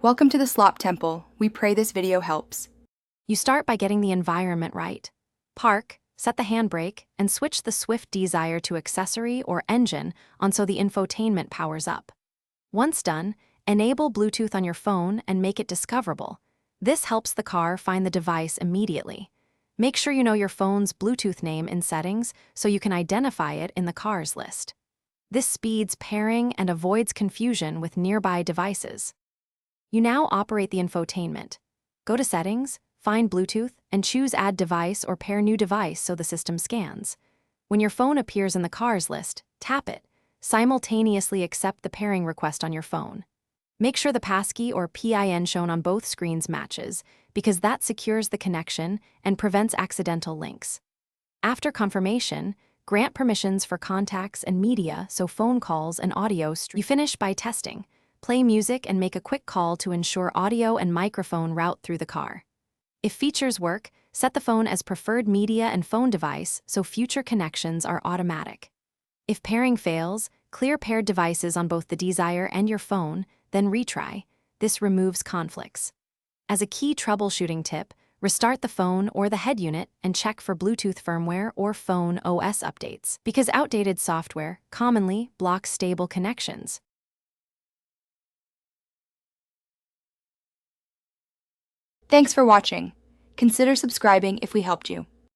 Welcome to the Slop Temple. We pray this video helps. You start by getting the environment right. Park, set the handbrake, and switch the Swift DZire to accessory or engine on so the infotainment powers up. Once done, enable Bluetooth on your phone and make it discoverable. This helps the car find the device immediately. Make sure you know your phone's Bluetooth name in settings so you can identify it in the cars list. This speeds pairing and avoids confusion with nearby devices. You now operate the infotainment. Go to Settings, find Bluetooth, and choose Add Device or Pair New Device so the system scans. When your phone appears in the cars list, tap it. Simultaneously accept the pairing request on your phone. Make sure the passkey or PIN shown on both screens matches, because that secures the connection and prevents accidental links. After confirmation, grant permissions for contacts and media so phone calls and audio stream. You finish by testing. Play music and make a quick call to ensure audio and microphone route through the car. If features work, set the phone as preferred media and phone device so future connections are automatic. If pairing fails, clear paired devices on both the DZire and your phone, then retry. This removes conflicts. As a key troubleshooting tip, restart the phone or the head unit and check for Bluetooth firmware or phone OS updates, because outdated software commonly blocks stable connections. Thanks for watching. Consider subscribing if we helped you.